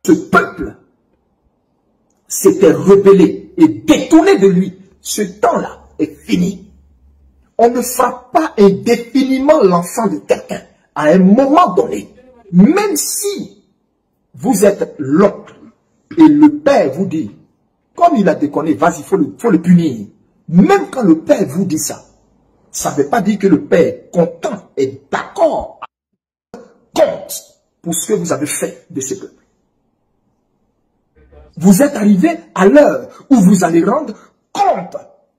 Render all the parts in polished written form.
ce peuple s'était rebellé et détourné de lui, ce temps-là est fini. On ne frappe pas indéfiniment l'enfant de quelqu'un. À un moment donné, même si vous êtes l'oncle et le père vous dit, comme il a déconné, vas-y, faut le punir. Même quand le père vous dit ça, ça ne veut pas dire que le père content est d'accord compte pour ce que vous avez fait de ce peuple. Vous êtes arrivé à l'heure où vous allez rendre compte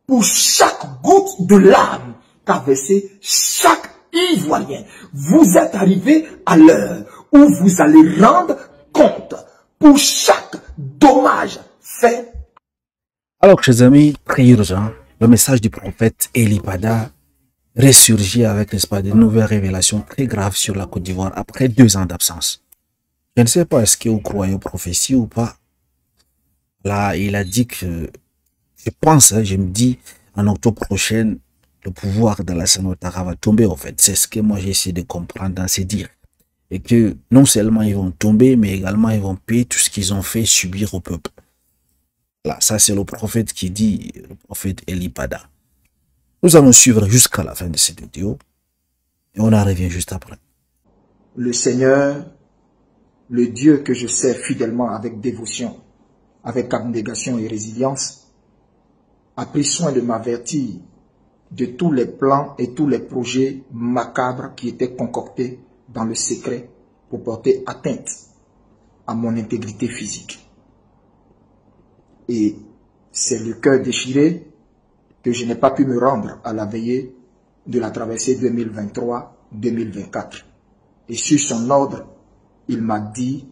pour chaque goutte de larmes qu'a versé chaque Ivoirien. Vous êtes arrivé à l'heure où vous allez rendre compte pour chaque dommage fait. Alors, chers amis, très urgent, le message du prophète Eli Pada ressurgit avec, n'est-ce pas, de nouvelles révélations très graves sur la Côte d'Ivoire après 2 ans d'absence. Je ne sais pas est-ce que vous croyez aux prophéties ou pas. Là, il a dit que, je pense, je me dis, en octobre prochain, le pouvoir de la Ouattara va tomber, en fait. C'est ce que moi j'ai essayé de comprendre dans ces dires. Et que non seulement ils vont tomber, mais également ils vont payer tout ce qu'ils ont fait subir au peuple. Là, ça c'est le prophète qui dit, le prophète Eli Pada. Nous allons suivre jusqu'à la fin de cette vidéo. Et on en revient juste après. Le Seigneur, le Dieu que je sers fidèlement avec dévotion, avec abnégation et résilience, a pris soin de m'avertir de tous les plans et tous les projets macabres qui étaient concoctés dans le secret pour porter atteinte à mon intégrité physique. Et c'est le cœur déchiré que je n'ai pas pu me rendre à la veillée de la traversée 2023-2024. Et sur son ordre, il m'a dit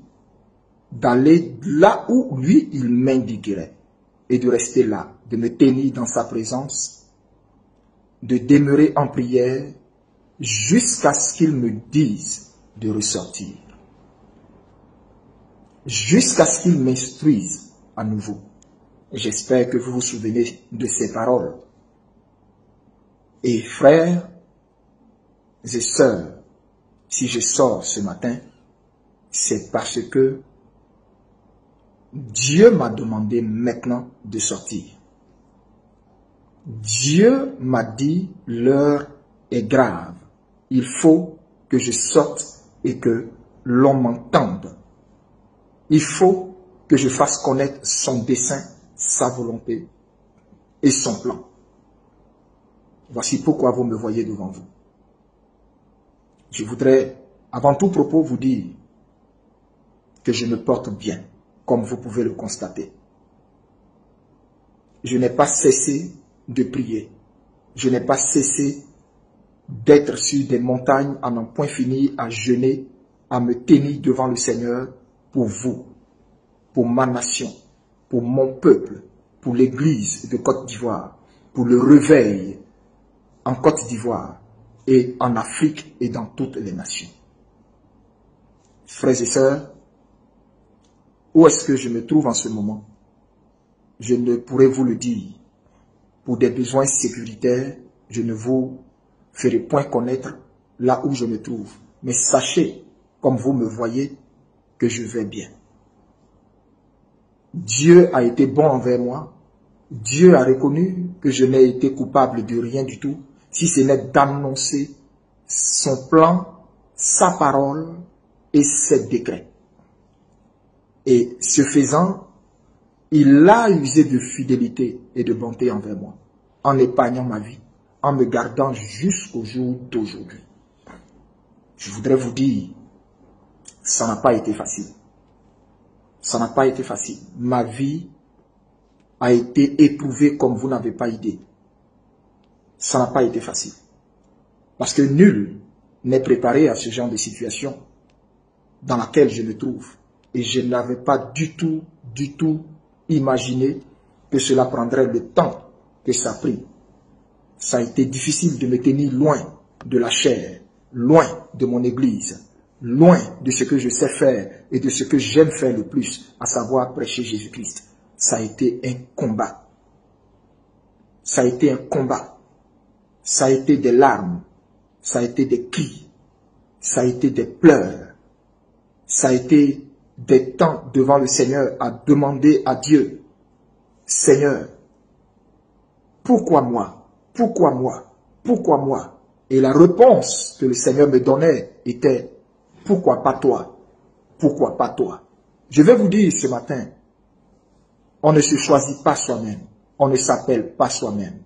d'aller là où lui, il m'indiquerait et de rester là, de me tenir dans sa présence, de demeurer en prière jusqu'à ce qu'il me dise de ressortir, jusqu'à ce qu'il m'instruise à nouveau. J'espère que vous vous souvenez de ces paroles. Et frères et sœurs, si je sors ce matin, c'est parce que Dieu m'a demandé maintenant de sortir. Dieu m'a dit, l'heure est grave. Il faut que je sorte et que l'on m'entende. Il faut que je fasse connaître son dessein, sa volonté et son plan. Voici pourquoi vous me voyez devant vous. Je voudrais, avant tout propos, vous dire que je me porte bien, comme vous pouvez le constater. Je n'ai pas cessé de prier. Je n'ai pas cessé d'être sur des montagnes à n'en point finir, à jeûner, à me tenir devant le Seigneur pour vous, pour ma nation, pour mon peuple, pour l'église de Côte d'Ivoire, pour le réveil en Côte d'Ivoire et en Afrique et dans toutes les nations. Frères et sœurs, où est-ce que je me trouve en ce moment? Je ne pourrais vous le dire. Pour des besoins sécuritaires, je ne vous ferai point connaître là où je me trouve. Mais sachez, comme vous me voyez, que je vais bien. Dieu a été bon envers moi. Dieu a reconnu que je n'ai été coupable de rien du tout, si ce n'est d'annoncer son plan, sa parole et ses décrets. Et ce faisant, il a usé de fidélité et de bonté envers moi, en épargnant ma vie, en me gardant jusqu'au jour d'aujourd'hui. Je voudrais vous dire, ça n'a pas été facile. Ça n'a pas été facile. Ma vie a été éprouvée comme vous n'avez pas idée. Ça n'a pas été facile. Parce que nul n'est préparé à ce genre de situation dans laquelle je me trouve. Et je n'avais pas du tout imaginé que cela prendrait le temps que ça a pris. Ça a été difficile de me tenir loin de la chair, loin de mon église, loin de ce que je sais faire et de ce que j'aime faire le plus, à savoir prêcher Jésus-Christ. Ça a été un combat. Ça a été un combat. Ça a été des larmes. Ça a été des cris. Ça a été des pleurs. Ça a été des temps devant le Seigneur à demander à Dieu, Seigneur, pourquoi moi? Pourquoi moi? Pourquoi moi? Et la réponse que le Seigneur me donnait était, pourquoi pas toi? Pourquoi pas toi? Je vais vous dire ce matin, on ne se choisit pas soi-même, on ne s'appelle pas soi-même.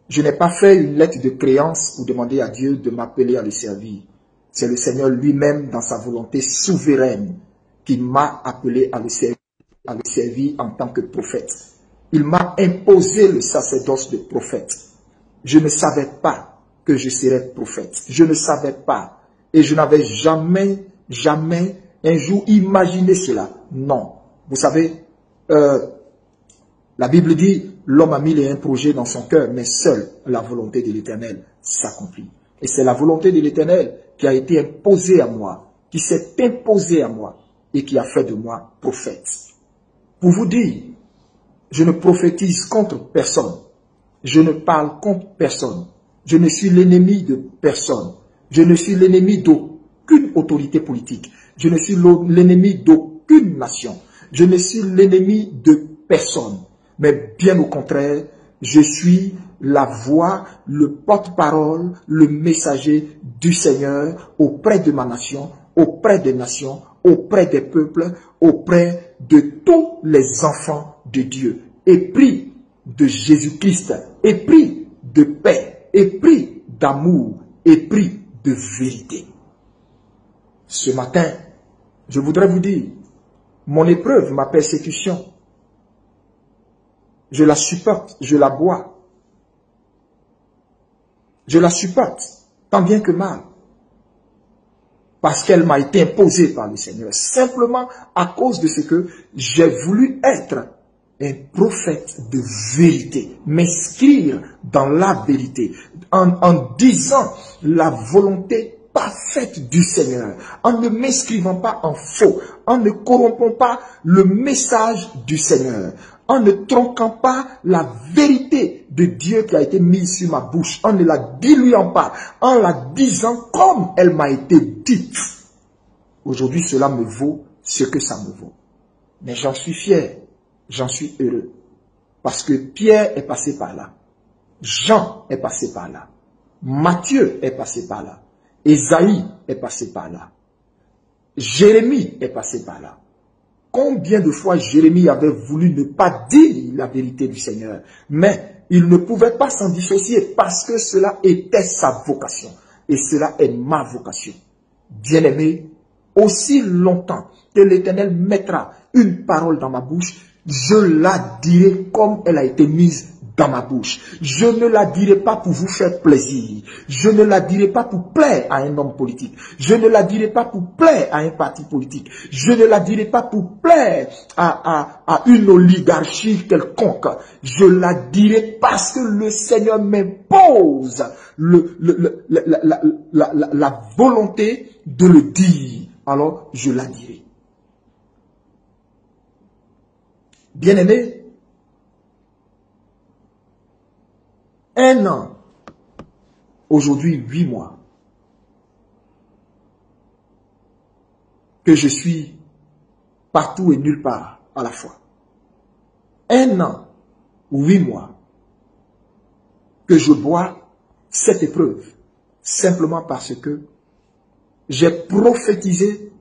Je n'ai pas fait une lettre de créance pour demander à Dieu de m'appeler à le servir. C'est le Seigneur lui-même, dans sa volonté souveraine, qui m'a appelé à le servir en tant que prophète. Il m'a imposé le sacerdoce de prophète. Je ne savais pas que je serais prophète. Je ne savais pas. Et je n'avais jamais un jour imaginé cela. Non. Vous savez, la Bible dit, l'homme a mille et un projets dans son cœur, mais seule la volonté de l'Éternel s'accomplit. Et c'est la volonté de l'Éternel qui a été imposée à moi, qui s'est imposée à moi et qui a fait de moi prophète. Pour vous dire, je ne prophétise contre personne. Je ne parle contre personne. Je ne suis l'ennemi de personne. Je ne suis l'ennemi d'aucune autorité politique. Je ne suis l'ennemi d'aucune nation. Je ne suis l'ennemi de personne. Mais bien au contraire, je suis la voix, le porte-parole, le messager du Seigneur auprès de ma nation, auprès des nations, auprès des peuples, auprès de tous les enfants de Dieu. Épris de Jésus-Christ, épris de paix, épris d'amour, épris de vérité. Ce matin, je voudrais vous dire, mon épreuve, ma persécution, je la supporte, je la bois. Je la supporte, tant bien que mal. Parce qu'elle m'a été imposée par le Seigneur. Simplement à cause de ce que j'ai voulu être un prophète de vérité. M'inscrire dans la vérité. En disant la volonté parfaite du Seigneur. En ne m'inscrivant pas en faux. En ne corrompant pas le message du Seigneur. En ne tronquant pas la vérité de Dieu qui a été mise sur ma bouche, en ne la diluant pas, en la disant comme elle m'a été dite. Aujourd'hui, cela me vaut ce que ça me vaut. Mais j'en suis fier, j'en suis heureux. Parce que Pierre est passé par là, Jean est passé par là, Matthieu est passé par là, Ésaïe est passé par là, Jérémie est passé par là. Combien de fois Jérémie avait voulu ne pas dire la vérité du Seigneur, mais il ne pouvait pas s'en dissocier parce que cela était sa vocation. Et cela est ma vocation. Bien-aimé, aussi longtemps que l'Éternel mettra une parole dans ma bouche, je la dirai comme elle a été mise dans ma bouche. Je ne la dirai pas pour vous faire plaisir. Je ne la dirai pas pour plaire à un homme politique. Je ne la dirai pas pour plaire à un parti politique. Je ne la dirai pas pour plaire à une oligarchie quelconque. Je la dirai parce que le Seigneur m'impose la volonté de le dire. Alors, je la dirai. Bien-aimé, 1 an, aujourd'hui 8 mois, que je suis partout et nulle part à la fois. 1 an, 8 mois, que je bois cette épreuve, simplement parce que j'ai prophétisé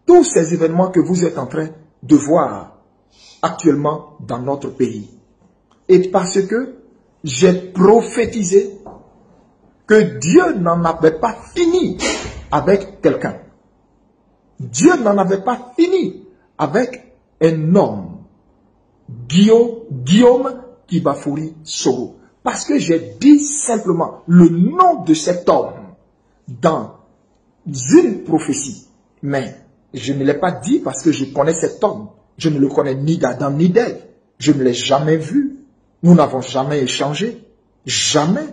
tous ces événements que vous êtes en train de voir actuellement dans notre pays. Et parce que j'ai prophétisé que Dieu n'en avait pas fini avec quelqu'un. Dieu n'en avait pas fini avec un homme, Guillaume Kibafouri Soro. Parce que j'ai dit simplement le nom de cet homme dans une prophétie. Mais je ne l'ai pas dit parce que je connais cet homme. Je ne le connais ni d'Adam ni d'Ève. Je ne l'ai jamais vu. Nous n'avons jamais échangé. Jamais.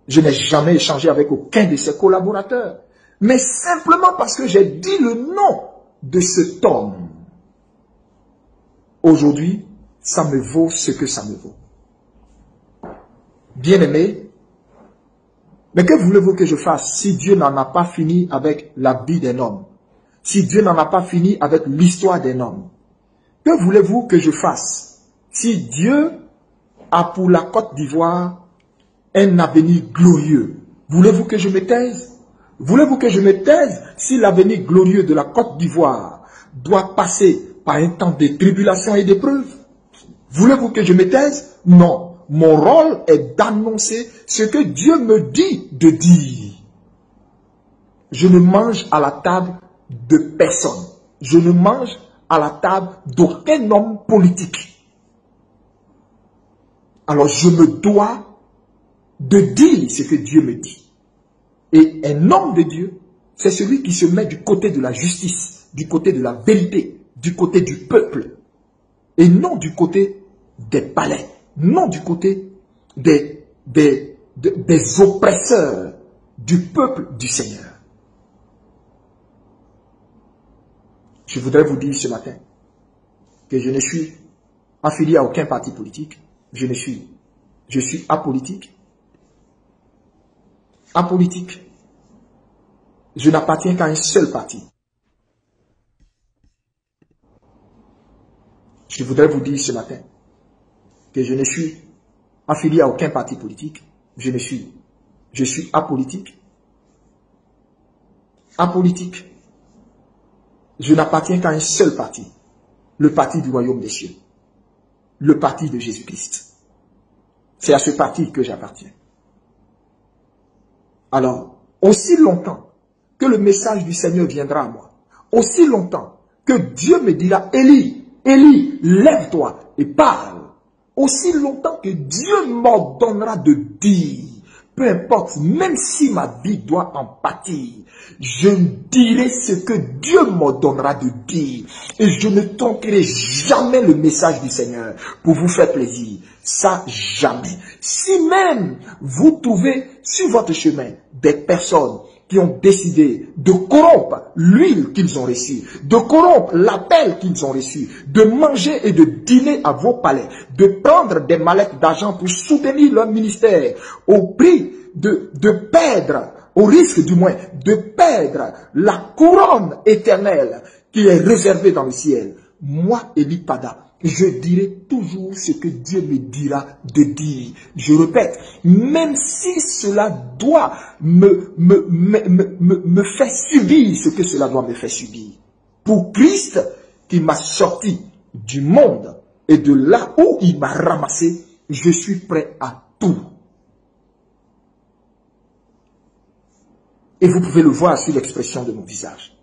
Je n'ai jamais échangé avec aucun de ses collaborateurs. Mais simplement parce que j'ai dit le nom de cet homme. Aujourd'hui, ça me vaut ce que ça me vaut. Bien-aimé, mais que voulez-vous que je fasse si Dieu n'en a pas fini avec la vie d'un homme? si Dieu n'en a pas fini avec l'histoire d'un homme? Que voulez-vous que je fasse si Dieu a pour la Côte d'Ivoire un avenir glorieux? Voulez-vous que je me taise? Voulez-vous que je me taise si l'avenir glorieux de la Côte d'Ivoire doit passer par un temps de tribulation et d'épreuve? Voulez-vous que je me taise? Non. Mon rôle est d'annoncer ce que Dieu me dit de dire. Je ne mange à la table de personne. Je ne mange à la table d'aucun homme politique. Alors je me dois de dire ce que Dieu me dit. Et un homme de Dieu, c'est celui qui se met du côté de la justice, du côté de la vérité, du côté du peuple, et non du côté des palais, non du côté des oppresseurs du peuple du Seigneur. Je voudrais vous dire ce matin que je ne suis affilié à aucun parti politique. Je suis apolitique. Apolitique. Je n'appartiens qu'à un seul parti. Je voudrais vous dire ce matin que je ne suis affilié à aucun parti politique. Je suis apolitique. Apolitique. Je n'appartiens qu'à un seul parti. Le parti du royaume des cieux. Le parti de Jésus-Christ. C'est à ce parti que j'appartiens. Alors, aussi longtemps que le message du Seigneur viendra à moi, aussi longtemps que Dieu me dira, Élie, Élie, lève-toi et parle, aussi longtemps que Dieu m'ordonnera de dire, peu importe, même si ma vie doit en pâtir, je dirai ce que Dieu m'ordonnera de dire. Et je ne tromperai jamais le message du Seigneur pour vous faire plaisir. Ça, jamais. Si même vous trouvez sur votre chemin des personnes qui ont décidé de corrompre l'huile qu'ils ont reçue, de corrompre l'appel qu'ils ont reçu, de manger et de dîner à vos palais, de prendre des mallettes d'argent pour soutenir leur ministère au prix de perdre, au risque du moins, de perdre la couronne éternelle qui est réservée dans le ciel. Moi, Élie Pada, je dirai toujours ce que Dieu me dira de dire. Je répète, même si cela doit me faire subir ce que cela doit me faire subir. Pour Christ qui m'a sorti du monde et de là où il m'a ramassé, je suis prêt à tout. Et vous pouvez le voir sur l'expression de mon visage.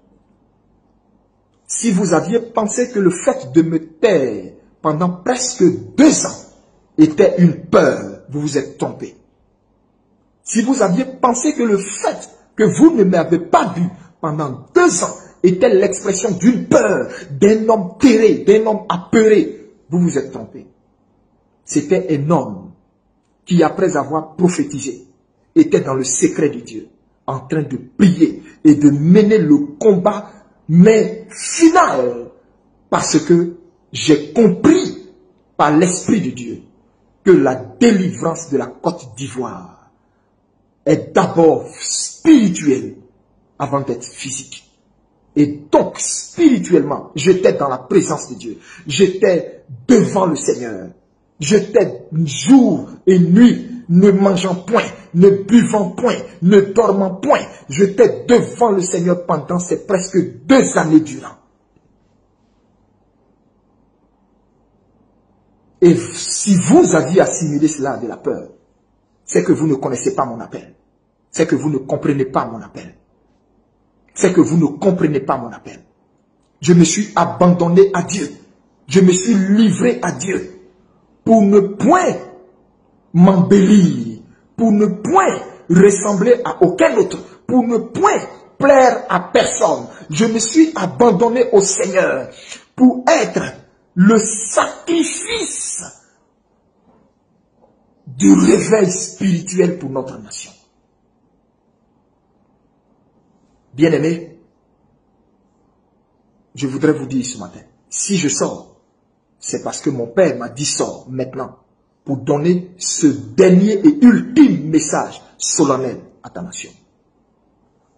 Si vous aviez pensé que le fait de me taire pendant presque 2 ans était une peur, vous vous êtes trompé. Si vous aviez pensé que le fait que vous ne m'avez pas vu pendant 2 ans était l'expression d'une peur, d'un homme terré, d'un homme apeuré, vous vous êtes trompé. C'était un homme qui, après avoir prophétisé, était dans le secret de Dieu, en train de prier et de mener le combat, mais final, parce que j'ai compris par l'Esprit de Dieu que la délivrance de la Côte d'Ivoire est d'abord spirituelle avant d'être physique. Et donc, spirituellement, j'étais dans la présence de Dieu. J'étais devant le Seigneur. J'étais jour et nuit, ne mangeant point, ne buvant point, ne dormant point. J'étais devant le Seigneur pendant ces presque 2 années durant. Et si vous aviez assimilé cela de la peur, c'est que vous ne connaissez pas mon appel. C'est que vous ne comprenez pas mon appel. C'est que vous ne comprenez pas mon appel. Je me suis abandonné à Dieu. Je me suis livré à Dieu pour ne point m'embellir, pour ne point ressembler à aucun autre, pour ne point plaire à personne. Je me suis abandonné au Seigneur pour être le sacrifice du réveil spirituel pour notre nation. Bien-aimés, je voudrais vous dire ce matin, si je sors, c'est parce que mon Père m'a dit sors maintenant pour donner ce dernier et ultime message solennel à ta nation.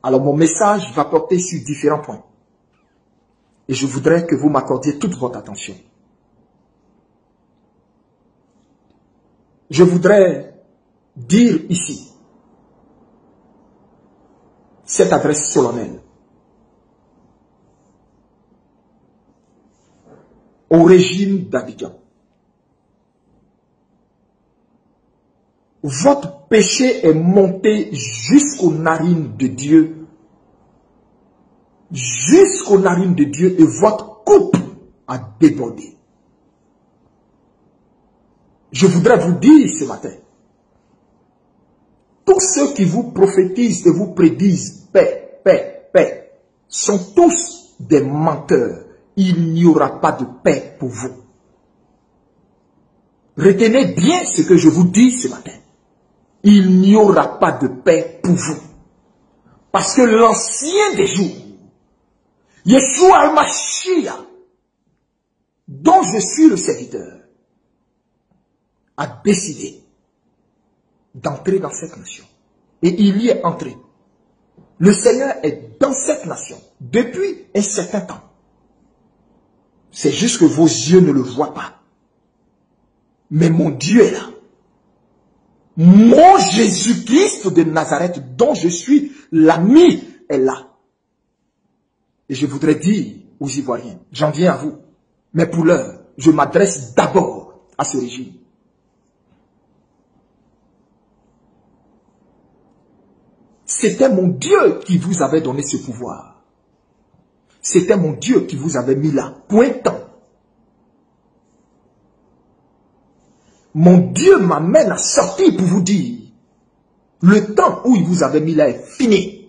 Alors mon message va porter sur différents points. Et je voudrais que vous m'accordiez toute votre attention. Je voudrais dire ici cette adresse solennelle au régime d'Abidjan. Votre péché est monté jusqu'aux narines de Dieu. Jusqu'aux narines de Dieu et votre coupe a débordé. Je voudrais vous dire ce matin, tous ceux qui vous prophétisent et vous prédisent paix, paix, paix, sont tous des menteurs. Il n'y aura pas de paix pour vous. Retenez bien ce que je vous dis ce matin. Il n'y aura pas de paix pour vous. Parce que l'ancien des jours, Yeshua al-Mashiach, dont je suis le serviteur, a décidé d'entrer dans cette nation. Et il y est entré. Le Seigneur est dans cette nation depuis un certain temps. C'est juste que vos yeux ne le voient pas. Mais mon Dieu est là. Mon Jésus-Christ de Nazareth, dont je suis l'ami, est là. Et je voudrais dire aux Ivoiriens, j'en viens à vous, mais pour l'heure, je m'adresse d'abord à ce régime. C'était mon Dieu qui vous avait donné ce pouvoir. C'était mon Dieu qui vous avait mis là, pointant. Mon Dieu m'amène à sortir pour vous dire, le temps où il vous avait mis là est fini.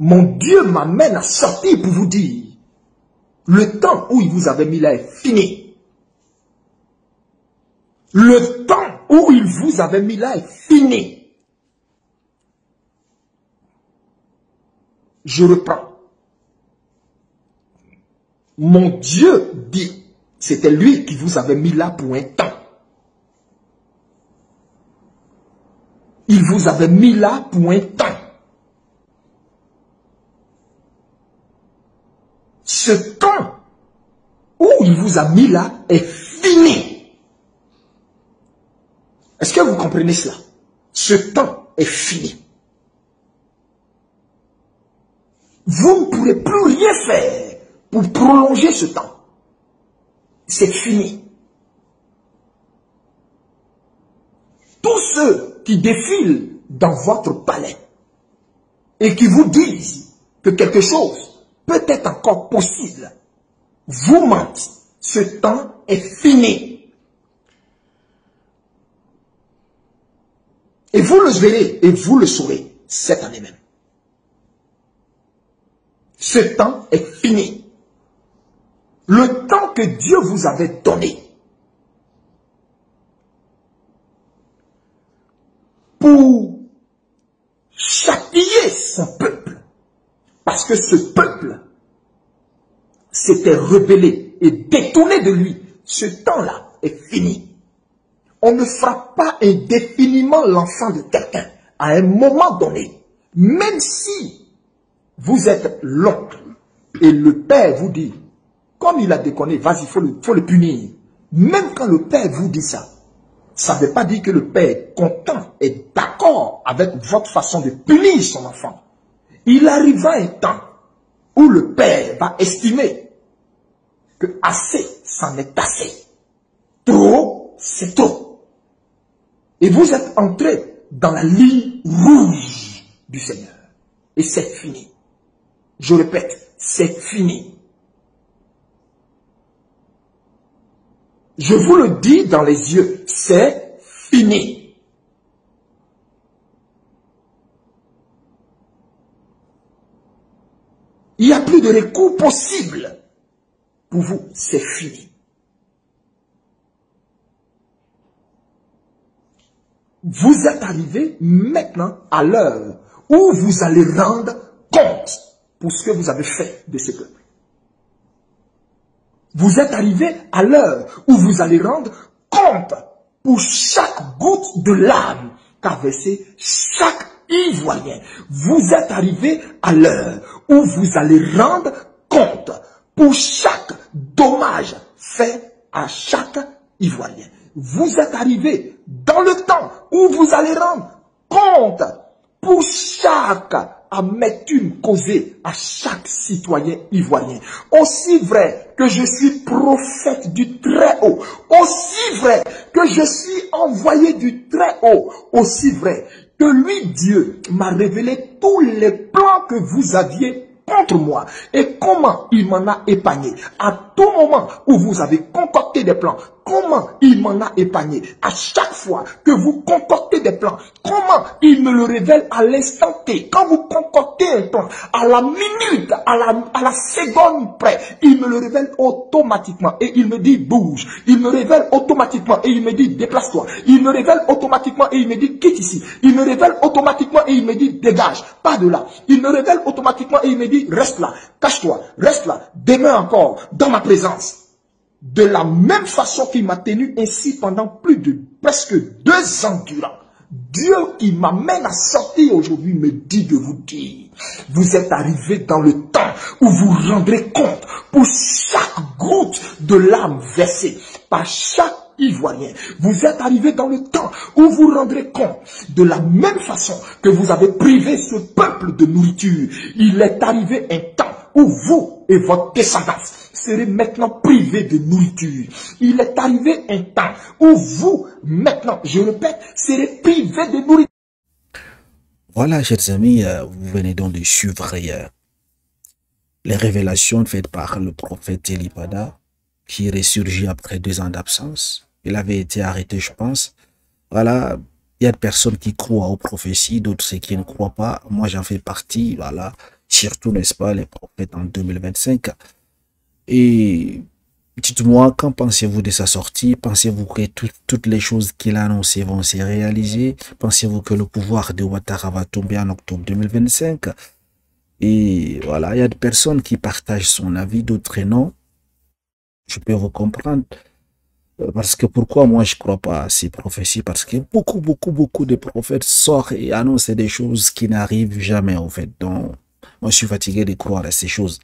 Mon Dieu m'amène à sortir pour vous dire, le temps où il vous avait mis là est fini. Le temps où il vous avait mis là est fini. Je reprends. Mon Dieu dit, c'était lui qui vous avait mis là pour un temps. Il vous avait mis là pour un temps. Ce temps où il vous a mis là est fini. Est-ce que vous comprenez cela? Ce temps est fini. Vous ne pourrez plus rien faire pour prolonger ce temps. C'est fini. Tous ceux qui défilent dans votre palais et qui vous disent que quelque chose peut être encore possible, vous mentent. Ce temps est fini. Et vous le verrez et vous le saurez cette année même. Ce temps est fini. Le temps que Dieu vous avait donné pour châtier son peuple, parce que ce peuple s'était rebellé et détourné de lui, ce temps-là est fini. On ne frappe pas indéfiniment l'enfant de quelqu'un à un moment donné, même si vous êtes l'oncle et le père vous dit, comme il a déconné, vas-y, faut le punir. Même quand le père vous dit ça, ça ne veut pas dire que le père est content et d'accord avec votre façon de punir son enfant. Il arrivera un temps où le père va estimer que assez, c'en est assez. Trop, c'est trop. Et vous êtes entré dans la ligne rouge du Seigneur. Et c'est fini. Je répète, c'est fini. Je vous le dis dans les yeux, c'est fini. Il n'y a plus de recours possible. Pour vous, c'est fini. Vous êtes arrivé maintenant à l'heure où vous allez rendre compte pour ce que vous avez fait de ce peuple. Vous êtes arrivé à l'heure où vous allez rendre compte pour chaque goutte de larmes qu'a versé chaque Ivoirien, vous êtes arrivé à l'heure où vous allez rendre compte pour chaque dommage fait à chaque Ivoirien. Vous êtes arrivé dans le temps où vous allez rendre compte pour chaque amertume causée à chaque citoyen ivoirien. Aussi vrai que je suis prophète du Très-Haut, aussi vrai que je suis envoyé du Très-Haut, aussi vrai que lui, Dieu, m'a révélé tous les plans que vous aviez contre moi et comment il m'en a épargné. À tout moment où vous avez concocté des plans, comment il m'en a épargné. À chaque fois que vous concoctez des plans, comment il me le révèle à l'instant T. Quand vous concoctez un plan, à la minute, à la seconde près, il me le révèle automatiquement et il me dit bouge. Il me révèle automatiquement et il me dit déplace-toi. Il me révèle automatiquement et il me dit quitte ici. Il me révèle automatiquement et il me dit dégage, pas de là. Il me révèle automatiquement et il me dit reste là, cache-toi, reste là, demeure encore dans ma présence. De la même façon qu'il m'a tenu ainsi pendant plus de presque 2 ans durant. Dieu qui m'amène à sortir aujourd'hui me dit de vous dire, vous êtes arrivé dans le temps où vous rendrez compte pour chaque goutte de larmes versée par chaque Ivoirien. Vous êtes arrivé dans le temps où vous rendrez compte de la même façon que vous avez privé ce peuple de nourriture. Il est arrivé un temps où vous et votre descendance serez maintenant privés de nourriture. Il est arrivé un temps où vous, maintenant, je répète, serez privés de nourriture. Voilà, chers amis, vous venez donc de suivre les révélations faites par le prophète Elipada, qui ressurgit après 2 ans d'absence. Il avait été arrêté, je pense. Voilà, il y a des personnes qui croient aux prophéties, d'autres qui ne croient pas. Moi, j'en fais partie, voilà. Surtout, n'est-ce pas, les prophètes en 2025. Et dites-moi, qu'en pensez-vous de sa sortie? Pensez-vous que toutes les choses qu'il a annoncées vont se réaliser? Pensez-vous que le pouvoir de Ouattara va tomber en octobre 2025? Et voilà, il y a des personnes qui partagent son avis, d'autres non. Je peux vous comprendre. Parce que pourquoi moi je crois pas à ces prophéties? Parce que beaucoup de prophètes sortent et annoncent des choses qui n'arrivent jamais en fait. Donc, moi je suis fatigué de croire à ces choses.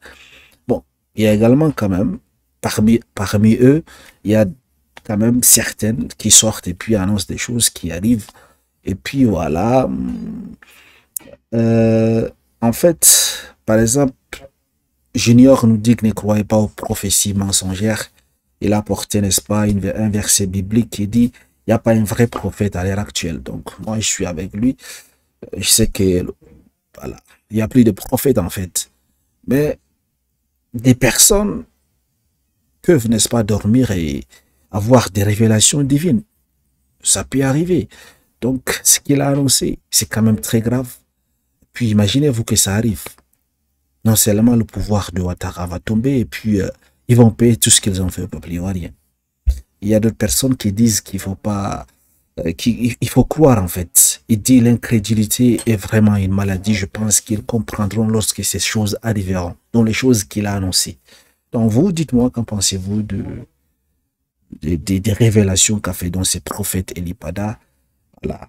Bon, il y a également quand même, parmi eux, il y a quand même certaines qui sortent et puis annoncent des choses qui arrivent. Et puis voilà. En fait, par exemple, Junior nous dit qu'il ne croyait pas aux prophéties mensongères. Il a porté, n'est-ce pas, un verset biblique qui dit il n'y a pas un vrai prophète à l'heure actuelle. Donc, moi, je suis avec lui. Je sais que, voilà, il n'y a plus de prophètes, en fait. Mais des personnes peuvent, n'est-ce pas, dormir et avoir des révélations divines. Ça peut arriver. Donc, ce qu'il a annoncé, c'est quand même très grave. Puis, imaginez-vous que ça arrive. Non seulement le pouvoir de Ouattara va tomber, et puis ils vont payer tout ce qu'ils ont fait au peuple ivoirien. Il y a d'autres personnes qui disent qu'il faut pas, qu'il faut croire en fait. Il dit l'incrédulité est vraiment une maladie. Je pense qu'ils comprendront lorsque ces choses arriveront, donc les choses qu'il a annoncées. Donc vous, dites-moi, qu'en pensez-vous des révélations qu'a fait donc ces prophètes Elipada? Voilà.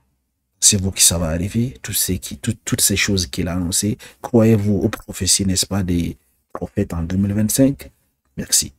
C'est vous qui ça va arriver, toutes ces choses qu'il a annoncées. Croyez-vous aux prophéties, n'est-ce pas, des prophètes en 2025? Merci.